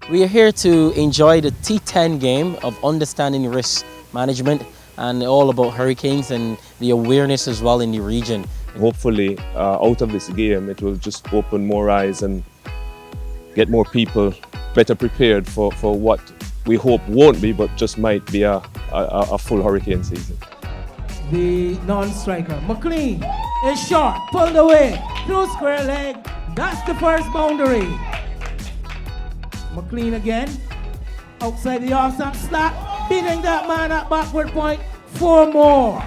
We are here to enjoy the T10 game of understanding risk management and all about hurricanes and the awareness as well in the region. Hopefully, out of this game, it will just open more eyes and get more people better prepared for what we hope won't be, but just might be a full hurricane season. The non-striker, McLean, is short, pulled away, through square leg. That's the first boundary. McLean again, outside the off-side slot, beating that man at backward point. 4 more.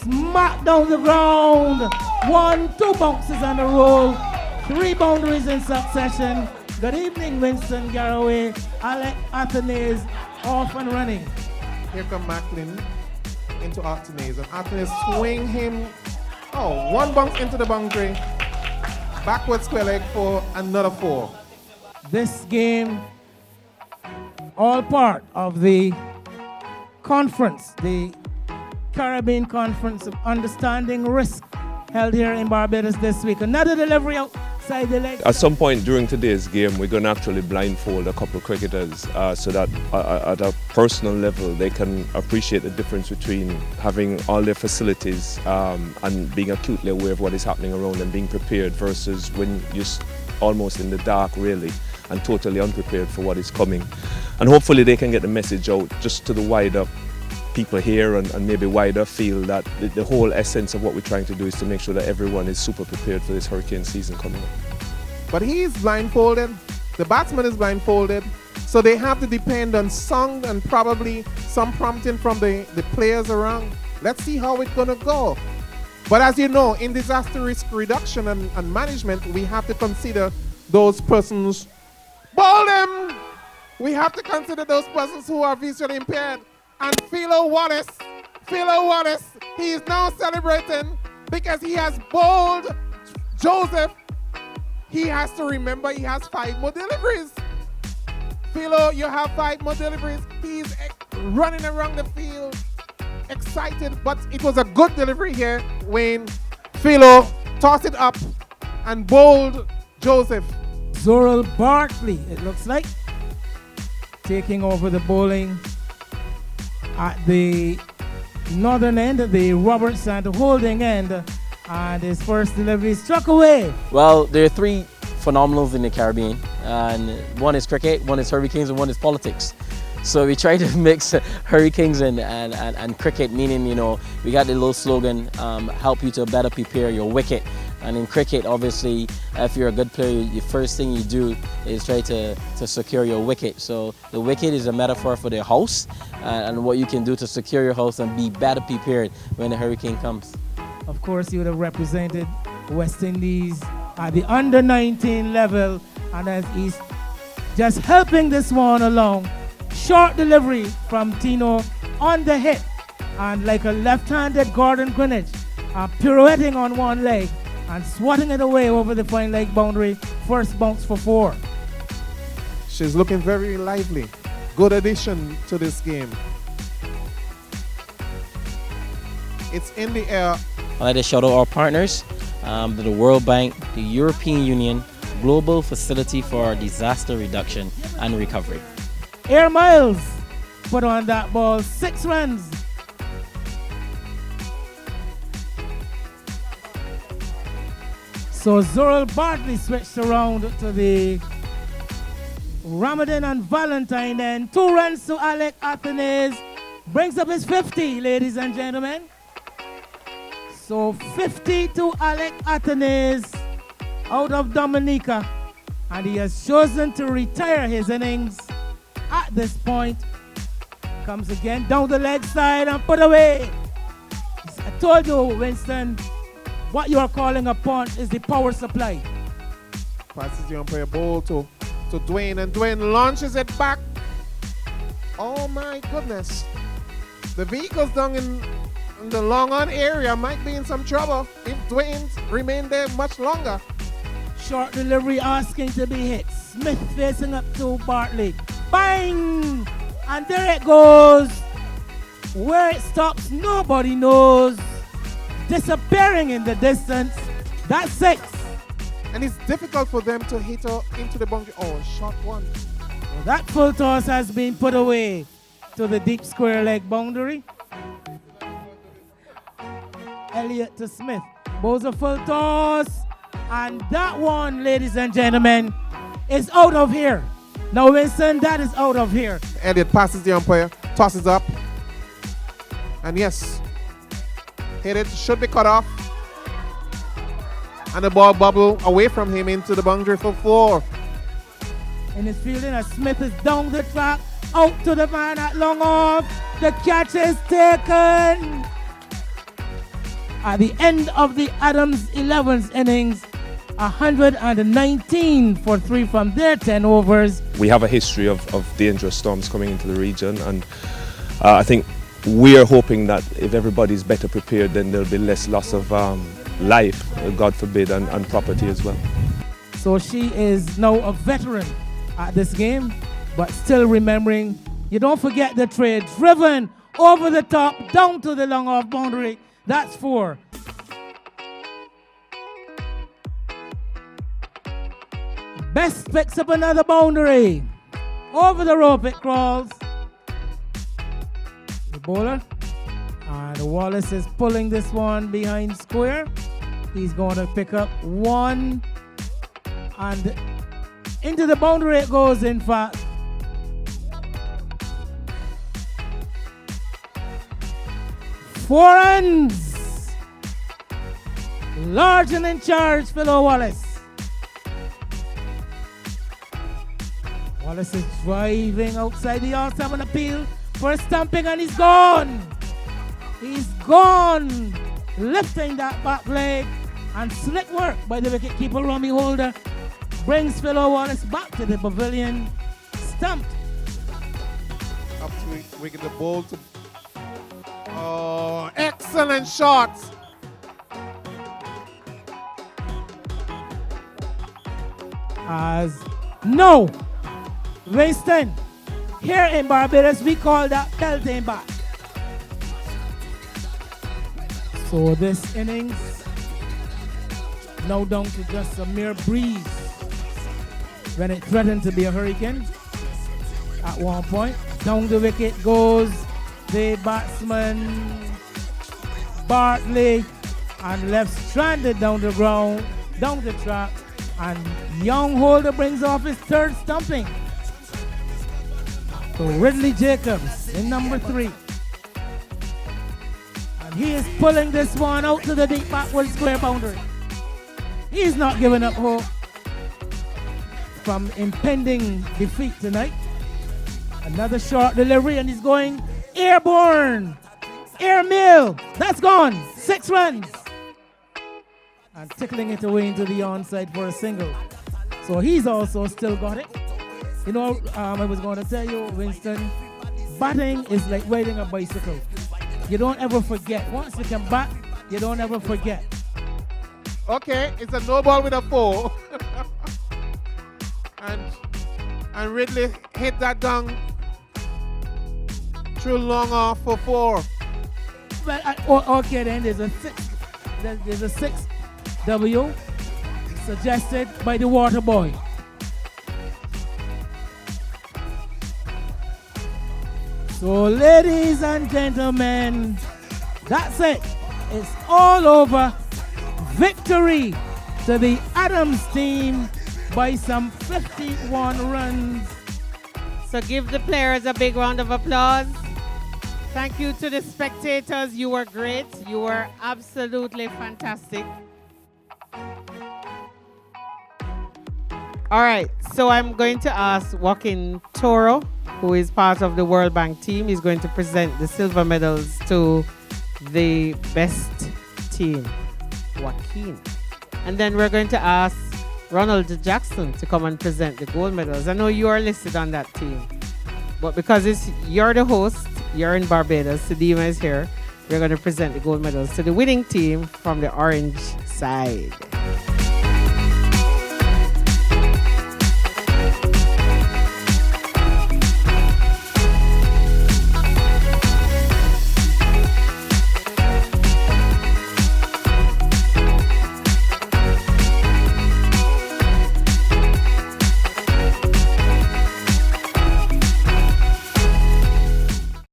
Smack down the ground. 1, 2 bounces on the roll. 3 boundaries in succession. Good evening, Winston Garraway. Alex Athanaze off and running. Here come McLean into Athanaze, and Athanaze swing him. Oh, 1 bounce into the boundary. Backward square leg for another 4. This game, all part of the conference, the Caribbean Conference of Understanding Risk, held here in Barbados this week. Another delivery outside the leg. At some point during today's game, we're going to actually blindfold a couple of cricketers so that at a personal level they can appreciate the difference between having all their facilities and being acutely aware of what is happening around and being prepared versus when you're almost in the dark really and totally unprepared for what is coming. And hopefully they can get the message out just to the wider people here and maybe wider field that the whole essence of what we're trying to do is to make sure that everyone is super prepared for this hurricane season coming up. But he's blindfolded, the batsman is blindfolded, so they have to depend on song and probably some prompting from the players around. Let's see how it's gonna go. But as you know, in disaster risk reduction and management, we have to consider those persons. Ball them! We have to consider those persons who are visually impaired. And Philo Wallace, he is now celebrating because he has bowled Joseph. He has to remember he has 5 more deliveries. Philo, you have 5 more deliveries. He's running around the field, excited, but it was a good delivery here when Philo tossed it up and bowled Joseph. Zorol Barthley, it looks like, taking over the bowling at the northern end, the Roberts and holding end, and his first delivery struck away. Well, there are 3 phenomenals in the Caribbean, and one is cricket, one is hurricanes, and one is politics. So we try to mix hurricanes and cricket, meaning, you know, we got the little slogan, help you to better prepare your wicket. And in cricket, obviously, if you're a good player, the first thing you do is try to secure your wicket. So the wicket is a metaphor for the house and what you can do to secure your house and be better prepared when the hurricane comes. Of course, he would have represented West Indies at the under-19 level, and as he's just helping this one along. Short delivery from Tino on the hit, and like a left-handed Gordon Greenwich, pirouetting on one leg and swatting it away over the fine leg boundary. First bounce for 4. She's looking very lively. Good addition to this game. It's in the air. I'd like to shout out our partners, the World Bank, the European Union, Global Facility for Disaster Reduction and Recovery. Air Miles put on that ball, 6 runs. So Zorol Barthley switched around to the Ramadan and Valentine, then 2 runs to Alex Athanaze. Brings up his 50, ladies and gentlemen. So 50 to Alex Athanaze out of Dominica. And he has chosen to retire his innings at this point. Comes again down the leg side and put away. I told you, Winston, what you are calling a punt is the power supply. Passes the umpire ball to Dwayne, and Dwayne launches it back. Oh my goodness. The vehicles down in the long on area might be in some trouble if Dwayne remained there much longer. Short delivery asking to be hit. Smith facing up to Bartley. Bang! And there it goes. Where it stops, nobody knows. Disappearing in the distance. That's 6. And it's difficult for them to hit her into the boundary. Oh, shot one. Well, that full toss has been put away to the deep square leg boundary. Elliott to Smith. Bows a full toss. And that one, ladies and gentlemen, is out of here. Now, Winston, that is out of here. Elliott passes the umpire, tosses up. And yes, hit it, should be cut off. And the ball bubble away from him into the boundary for 4. In his fielding, as Smith is down the track, out to the man at long off. The catch is taken. At the end of the Adams 11th innings, 119 for 3 from their 10 overs. We have a history of dangerous storms coming into the region, and I think we are hoping that if everybody's better prepared, then there'll be less loss of life, God forbid, and property as well. So she is now a veteran at this game, but still remembering, you don't forget the trade. Driven over the top, down to the long off boundary. That's 4. Best picks up another boundary. Over the rope it crawls. The bowler. And Wallace is pulling this one behind square. He's going to pick up 1. And into the boundary it goes, in fact. Four runs. Large and in charge, Philo Wallace. Wallace is driving outside the yard, having an appeal for a stumping, and he's gone. He's gone. Lifting that back leg, and slick work by the wicketkeeper, Romy Holder, brings Philo Wallace back to the pavilion. Stumped. Up to wicket, the ball to. Oh, excellent shots. As no. Winston, here in Barbados, we call that pelting back. So this innings now down to just a mere breeze when it threatened to be a hurricane. At one point, down the wicket goes the batsman Barthley, and left stranded down the ground, down the track, and young Holder brings off his 3rd stumping. So Ridley Jacobs in number 3. And he is pulling this one out to the deep backward square boundary. He's not giving up hope from impending defeat tonight. Another short delivery, and he's going airborne. Airmail. That's gone. 6 runs. And tickling it away into the onside for a single. So he's also still got it. You know, I was going to tell you, Winston, batting is like riding a bicycle. You don't ever forget. Once you can bat, you don't ever forget. Okay, it's a no ball with a 4. and Ridley hit that down through long off for 4. Well, okay, then there's a 6. There's a 6 W suggested by the water boy. So, ladies and gentlemen, that's it. It's all over. Victory to the Adams team by some 51 runs. So give the players a big round of applause. Thank you to the spectators. You were great. You were absolutely fantastic. All right, so I'm going to ask Joaquin Toro, who is part of the World Bank team. He's going to present the silver medals to the best team, Joaquin. And then we're going to ask Ronald Jackson to come and present the gold medals. I know you are listed on that team, but because you're the host, you're in Barbados, Sedima is here, we're going to present the gold medals to the winning team from the orange side.